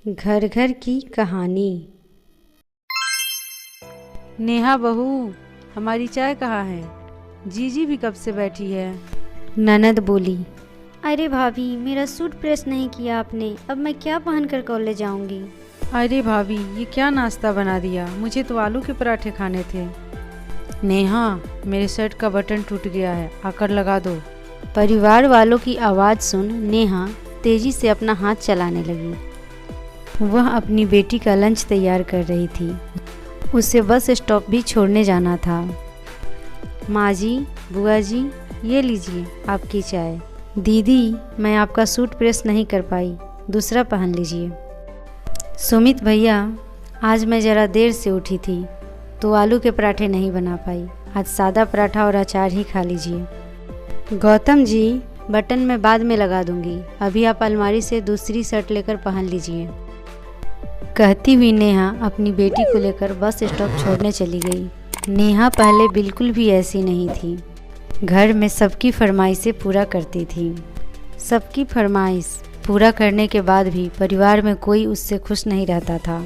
घर घर की कहानी। नेहा बहू, हमारी चाय कहाँ है? जीजी भी कब से बैठी है। ननद बोली। अरे भाभी, मेरा सूट प्रेस नहीं किया आपने, अब मैं क्या पहनकर कॉलेज जाऊंगी? अरे भाभी, ये क्या नाश्ता बना दिया? मुझे तो आलू के पराठे खाने थे। नेहा, मेरे शर्ट का बटन टूट गया है, आकर लगा दो। परिवार वालों की आवाज़ सुन नेहा तेजी से अपना हाथ चलाने लगी। वह अपनी बेटी का लंच तैयार कर रही थी। उसे बस स्टॉप भी छोड़ने जाना था। माँ जी, बुआ जी, ये लीजिए आपकी चाय। दीदी, मैं आपका सूट प्रेस नहीं कर पाई, दूसरा पहन लीजिए। सुमित भैया, आज मैं ज़रा देर से उठी थी तो आलू के पराठे नहीं बना पाई, आज सादा पराठा और अचार ही खा लीजिए। गौतम जी, बटन मैं बाद में लगा दूंगी, अभी आप अलमारी से दूसरी शर्ट लेकर पहन लीजिए। कहती हुई नेहा अपनी बेटी को लेकर बस स्टॉप छोड़ने चली गई। नेहा पहले बिल्कुल भी ऐसी नहीं थी। घर में सबकी फरमाइशें पूरा करती थी। सबकी फरमाइश पूरा करने के बाद भी परिवार में कोई उससे खुश नहीं रहता था।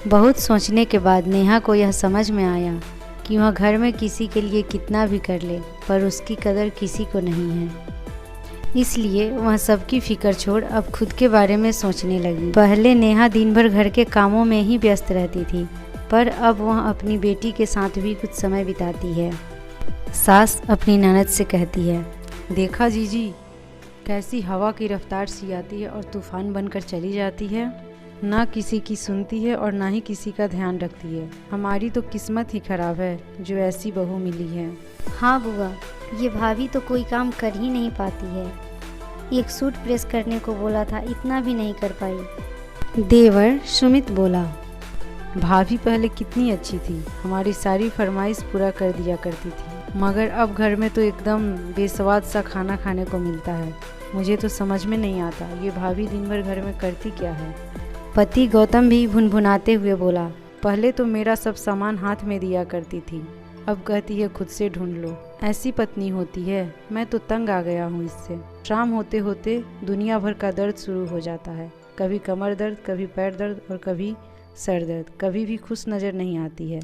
बहुत सोचने के बाद नेहा को यह समझ में आया कि वह घर में किसी के लिए कितना भी कर ले पर उसकी कदर किसी को नहीं है। इसलिए वह सबकी फिक्र छोड़ अब खुद के बारे में सोचने लगी। पहले नेहा दिन भर घर के कामों में ही व्यस्त रहती थी, पर अब वह अपनी बेटी के साथ भी कुछ समय बिताती है। सास अपनी ननद से कहती है, देखा जीजी, कैसी हवा की रफ्तार सी आती है और तूफान बनकर चली जाती है। ना किसी की सुनती है और ना ही किसी का ध्यान रखती है। हमारी तो किस्मत ही खराब है जो ऐसी बहू मिली है। हाँ बुआ, ये भाभी तो कोई काम कर ही नहीं पाती है। एक सूट प्रेस करने को बोला था, इतना भी नहीं कर पाई। देवर सुमित बोला। भाभी पहले कितनी अच्छी थी, हमारी सारी फरमाइश पूरा कर दिया करती थी, मगर अब घर में तो एकदम बेस्वाद सा खाना खाने को मिलता है। मुझे तो समझ में नहीं आता ये भाभी दिन भर घर में करती क्या है। पति गौतम भी भुनभुनाते हुए बोला, पहले तो मेरा सब सामान हाथ में दिया करती थी, अब कहती है खुद से ढूंढ लो। ऐसी पत्नी होती है, मैं तो तंग आ गया हूँ इससे। शाम होते होते दुनिया भर का दर्द शुरू हो जाता है, कभी कमर दर्द, कभी पैर दर्द और कभी सर दर्द। कभी भी खुश नज़र नहीं आती है।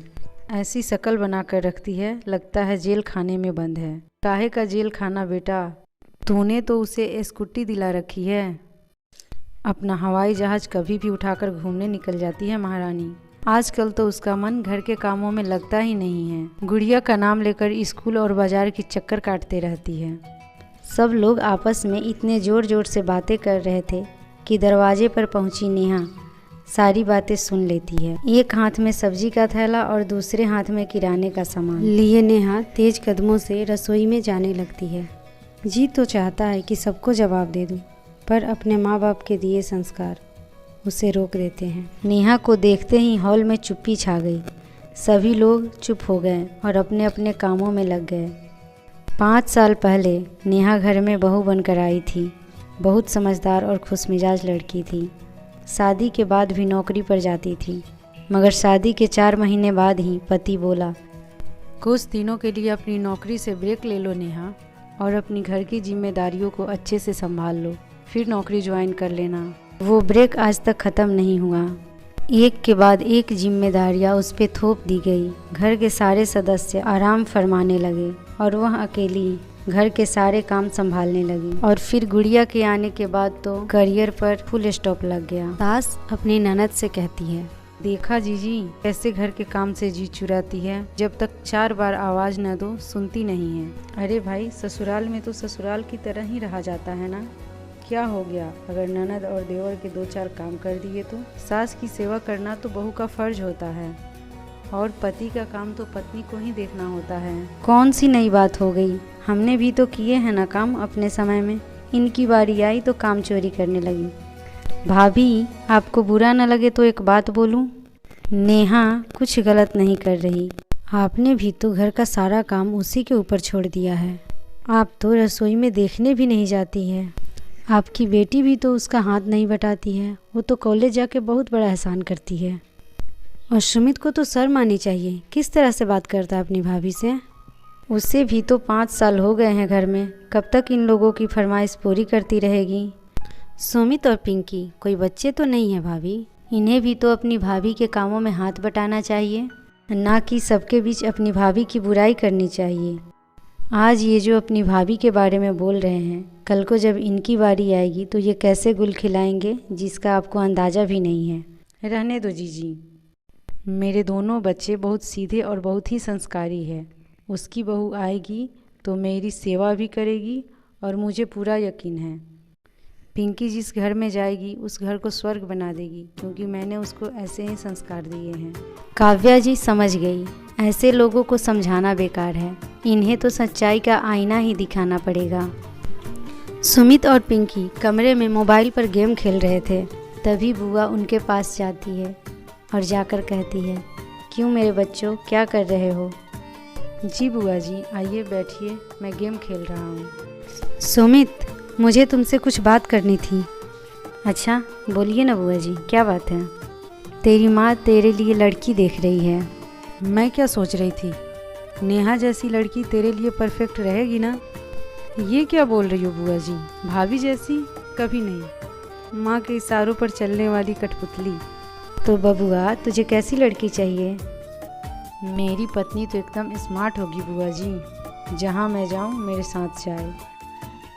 ऐसी शक्ल बना कर रखती है, लगता है जेल खाने में बंद है। काहे का जेल खाना बेटा, तूने तो उसे स्कूटी दिला रखी है। अपना हवाई जहाज कभी भी उठाकर घूमने निकल जाती है महारानी। आजकल तो उसका मन घर के कामों में लगता ही नहीं है। गुड़िया का नाम लेकर स्कूल और बाजार की चक्कर काटते रहती है। सब लोग आपस में इतने जोर जोर से बातें कर रहे थे कि दरवाजे पर पहुंची नेहा सारी बातें सुन लेती है। एक हाथ में सब्जी का थैला और दूसरे हाथ में किराने का सामान लिए नेहा तेज कदमों से रसोई में जाने लगती है। जी तो चाहता है कि सबको जवाब दे दूं, पर अपने माँ बाप के दिए संस्कार उसे रोक देते हैं। नेहा को देखते ही हॉल में चुप्पी छा गई। सभी लोग चुप हो गए और अपने अपने कामों में लग गए। 5 साल पहले नेहा घर में बहू बनकर आई थी। बहुत समझदार और खुशमिजाज लड़की थी। शादी के बाद भी नौकरी पर जाती थी, मगर शादी के 4 महीने बाद ही पति बोला, कुछ दिनों के लिए अपनी नौकरी से ब्रेक ले लो नेहा, और अपनी घर की जिम्मेदारियों को अच्छे से संभाल लो, फिर नौकरी ज्वाइन कर लेना। वो ब्रेक आज तक ख़त्म नहीं हुआ। एक के बाद एक जिम्मेदारियां उस पर थोप दी गई। घर के सारे सदस्य आराम फरमाने लगे और वह अकेली घर के सारे काम संभालने लगी। और फिर गुड़िया के आने के बाद तो करियर पर फुल स्टॉप लग गया। सास अपनी ननद से कहती है, देखा जीजी, कैसे घर के काम से जी चुराती है। जब तक 4 बार आवाज़ न दो सुनती नहीं है। अरे भाई, ससुराल में तो ससुराल की तरह ही रहा जाता है ना। क्या हो गया अगर ननद और देवर के 2-4 काम कर दिए तो? सास की सेवा करना तो बहू का फर्ज होता है, और पति का काम तो पत्नी को ही देखना होता है। कौन सी नई बात हो गई, हमने भी तो किए हैं ना काम अपने समय में। इनकी बारी आई तो काम चोरी करने लगी। भाभी, आपको बुरा न लगे तो एक बात बोलूं? नेहा कुछ गलत नहीं कर रही। आपने भी तो घर का सारा काम उसी के ऊपर छोड़ दिया है। आप तो रसोई में देखने भी नहीं जाती है। आपकी बेटी भी तो उसका हाथ नहीं बटाती है। वो तो कॉलेज जाके बहुत बड़ा एहसान करती है। और सुमित को तो शर्म आनी चाहिए, किस तरह से बात करता है अपनी भाभी से। उसे भी तो 5 साल हो गए हैं घर में, कब तक इन लोगों की फरमाइश पूरी करती रहेगी। सुमित और पिंकी कोई बच्चे तो नहीं है भाभी, इन्हें भी तो अपनी भाभी के कामों में हाथ बटाना चाहिए, ना कि सबके बीच अपनी भाभी की बुराई करनी चाहिए। आज ये जो अपनी भाभी के बारे में बोल रहे हैं, कल को जब इनकी बारी आएगी तो ये कैसे गुल खिलाएंगे जिसका आपको अंदाज़ा भी नहीं है। रहने दो जीजी, मेरे दोनों बच्चे बहुत सीधे और बहुत ही संस्कारी है। उसकी बहू आएगी तो मेरी सेवा भी करेगी और मुझे पूरा यकीन है पिंकी जिस घर में जाएगी उस घर को स्वर्ग बना देगी, क्योंकि मैंने उसको ऐसे ही संस्कार दिए हैं। काव्या जी समझ गई, ऐसे लोगों को समझाना बेकार है, इन्हें तो सच्चाई का आईना ही दिखाना पड़ेगा। सुमित और पिंकी कमरे में मोबाइल पर गेम खेल रहे थे, तभी बुआ उनके पास जाती है और जाकर कहती है, क्यों मेरे बच्चों, क्या कर रहे हो? जी बुआ जी, आइए बैठिए, मैं गेम खेल रहा हूँ। सुमित, मुझे तुमसे कुछ बात करनी थी। अच्छा बोलिए ना बुआ जी, क्या बात है? तेरी माँ तेरे लिए लड़की देख रही है। मैं क्या सोच रही थी, नेहा जैसी लड़की तेरे लिए परफेक्ट रहेगी ना? ये क्या बोल रही हो बुआ जी, भाभी जैसी? कभी नहीं, माँ के इशारों पर चलने वाली कठपुतली। तो बबुआ, तुझे कैसी लड़की चाहिए? मेरी पत्नी तो एकदम स्मार्ट होगी बुआ जी, जहाँ मैं जाऊँ मेरे साथ जाए,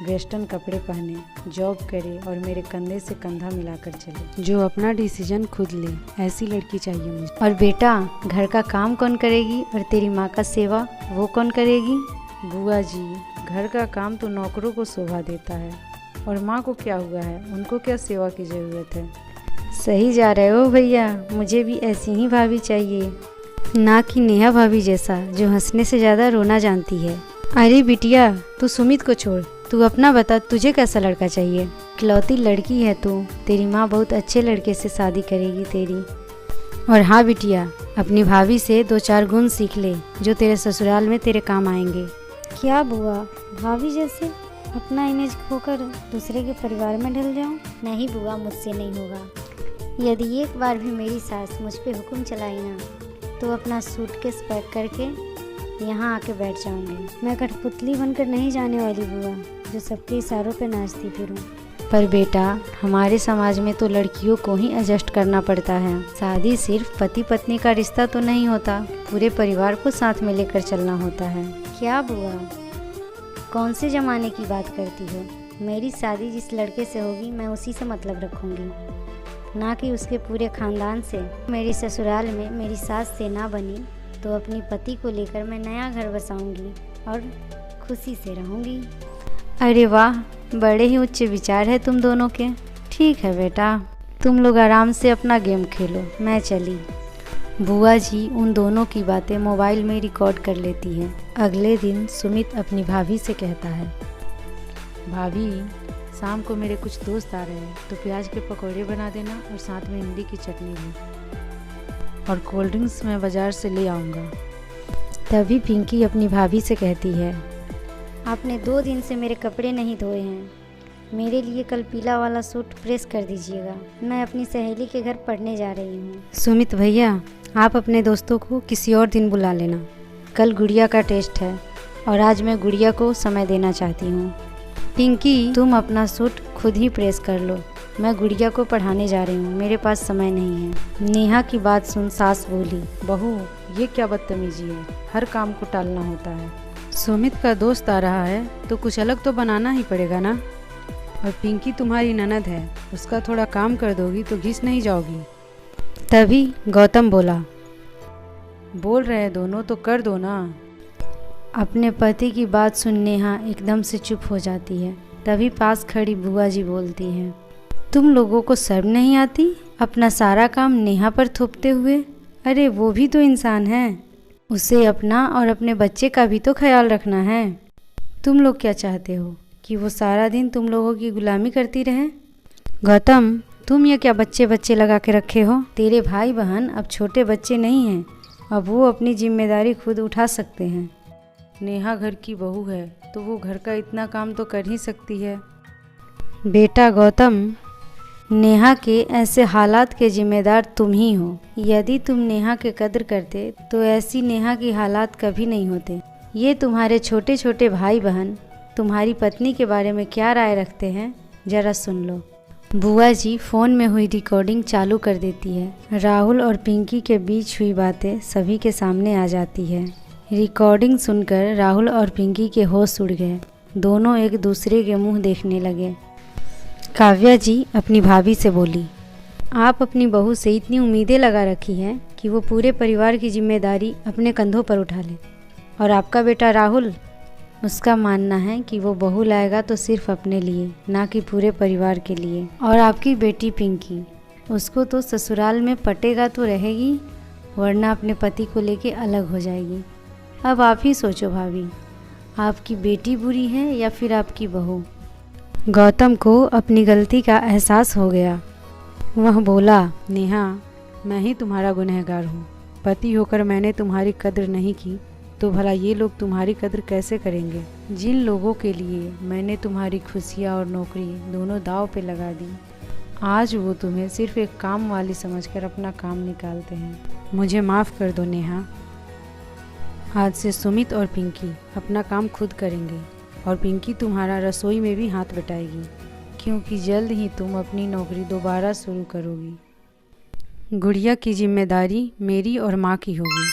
वेस्टर्न कपड़े पहने, जॉब करे और मेरे कंधे से कंधा मिलाकर चले, जो अपना डिसीजन खुद ले, ऐसी लड़की चाहिए मुझे। और बेटा, घर का काम कौन करेगी और तेरी माँ का सेवा वो कौन करेगी? बुआ जी, घर का काम तो नौकरों को शोभा देता है, और माँ को क्या हुआ है, उनको क्या सेवा की ज़रूरत है? सही जा रहे हो भैया, मुझे भी ऐसी ही भाभी चाहिए, ना कि नेहा भाभी जैसा जो हंसने से ज़्यादा रोना जानती है। अरे बिटिया, तू सुमित को छोड़, तू अपना बता, तुझे कैसा लड़का चाहिए? इकलौती लड़की है तू, तेरी माँ बहुत अच्छे लड़के से शादी करेगी तेरी। और हाँ बिटिया, अपनी भाभी से 2-4 गुण सीख ले जो तेरे ससुराल में तेरे काम आएंगे। क्या बुआ, भाभी जैसे अपना इमेज खोकर दूसरे के परिवार में ढल जाऊं? नहीं बुआ, मुझसे नहीं होगा। यदि एक बार भी मेरी सास मुझ पे हुक्म चलाई ना, तो अपना सूटकेस पैक करके यहाँ आके बैठ जाऊंगी। मैं कठपुतली बनकर नहीं जाने वाली बुआ, जो सबके इशारों पे नाचती फिरूं। पर बेटा, हमारे समाज में तो लड़कियों को ही एडजस्ट करना पड़ता है। शादी सिर्फ पति पत्नी का रिश्ता तो नहीं होता, पूरे परिवार को साथ में लेकर चलना होता है। क्या बुआ, कौन से ज़माने की बात करती हो? मेरी शादी जिस लड़के से होगी मैं उसी से मतलब रखूँगी, ना कि उसके पूरे ख़ानदान से। मेरी ससुराल में मेरी सास से ना बनी तो अपनी पति को लेकर मैं नया घर बसाऊंगी और खुशी से रहूंगी। अरे वाह, बड़े ही उच्च विचार है तुम दोनों के। ठीक है बेटा, तुम लोग आराम से अपना गेम खेलो, मैं चली। बुआ जी उन दोनों की बातें मोबाइल में रिकॉर्ड कर लेती है। अगले दिन सुमित अपनी भाभी से कहता है, भाभी, शाम को मेरे कुछ दोस्त आ रहे हैं, तो प्याज के पकौड़े बना देना और साथ में इमली की चटनी भी, और कोल्ड ड्रिंक्स मैं बाज़ार से ले आऊँगा। तभी पिंकी अपनी भाभी से कहती है, आपने 2 दिन से मेरे कपड़े नहीं धोए हैं, मेरे लिए कल पीला वाला सूट प्रेस कर दीजिएगा। मैं अपनी सहेली के घर पढ़ने जा रही हूँ। सुमित भैया, आप अपने दोस्तों को किसी और दिन बुला लेना, कल गुड़िया का टेस्ट है और आज मैं गुड़िया को समय देना चाहती हूँ। पिंकी, तुम अपना सूट खुद ही प्रेस कर लो, मैं गुड़िया को पढ़ाने जा रही हूँ, मेरे पास समय नहीं है। नेहा की बात सुन सास बोली, बहू, ये क्या बदतमीजी है, हर काम को टालना होता है। सुमित का दोस्त आ रहा है तो कुछ अलग तो बनाना ही पड़ेगा ना। और पिंकी तुम्हारी ननद है, उसका थोड़ा काम कर दोगी तो घिस नहीं जाओगी। तभी गौतम बोला, बोल रहे हैं दोनों तो कर दो ना। अपने पति की बात सुन नेहा एकदम से चुप हो जाती है। तभी पास खड़ी बुआ जी बोलती हैं, तुम लोगों को शर्म नहीं आती अपना सारा काम नेहा पर थोपते हुए? अरे वो भी तो इंसान है, उसे अपना और अपने बच्चे का भी तो ख्याल रखना है। तुम लोग क्या चाहते हो कि वो सारा दिन तुम लोगों की गुलामी करती रहे? गौतम, तुम ये क्या बच्चे बच्चे लगा के रखे हो? तेरे भाई बहन अब छोटे बच्चे नहीं हैं, अब वो अपनी जिम्मेदारी खुद उठा सकते हैं। नेहा घर की बहू है तो वो घर का इतना काम तो कर ही सकती है। बेटा गौतम, नेहा के ऐसे हालात के जिम्मेदार तुम ही हो। यदि तुम नेहा के कद्र करते तो ऐसी नेहा की हालात कभी नहीं होते। ये तुम्हारे छोटे छोटे भाई बहन तुम्हारी पत्नी के बारे में क्या राय रखते हैं, ज़रा सुन लो। बुआ जी फ़ोन में हुई रिकॉर्डिंग चालू कर देती है। राहुल और पिंकी के बीच हुई बातें सभी के सामने आ जाती है। रिकॉर्डिंग सुनकर राहुल और पिंकी के होश उड़ गए। दोनों एक दूसरे के मुंह देखने लगे। काव्या जी अपनी भाभी से बोली, आप अपनी बहू से इतनी उम्मीदें लगा रखी हैं कि वो पूरे परिवार की जिम्मेदारी अपने कंधों पर उठा ले, और आपका बेटा राहुल, उसका मानना है कि वो बहू लाएगा तो सिर्फ अपने लिए, ना कि पूरे परिवार के लिए। और आपकी बेटी पिंकी, उसको तो ससुराल में पटेगा तो रहेगी, वरना अपने पति को लेके अलग हो जाएगी। अब आप ही सोचो भाभी, आपकी बेटी बुरी है या फिर आपकी बहू। गौतम को अपनी गलती का एहसास हो गया। वह बोला, नेहा, मैं ही तुम्हारा गुनहगार हूँ। पति होकर मैंने तुम्हारी कद्र नहीं की तो भला ये लोग तुम्हारी कद्र कैसे करेंगे। जिन लोगों के लिए मैंने तुम्हारी खुशियाँ और नौकरी दोनों दांव पे लगा दी, आज वो तुम्हें सिर्फ एक काम वाली समझकर अपना काम निकालते हैं। मुझे माफ़ कर दो नेहा। आज से सुमित और पिंकी अपना काम खुद करेंगे, और पिंकी तुम्हारा रसोई में भी हाथ बटाएगी, क्योंकि जल्द ही तुम अपनी नौकरी दोबारा शुरू करोगी। गुड़िया की जिम्मेदारी मेरी और माँ की होगी।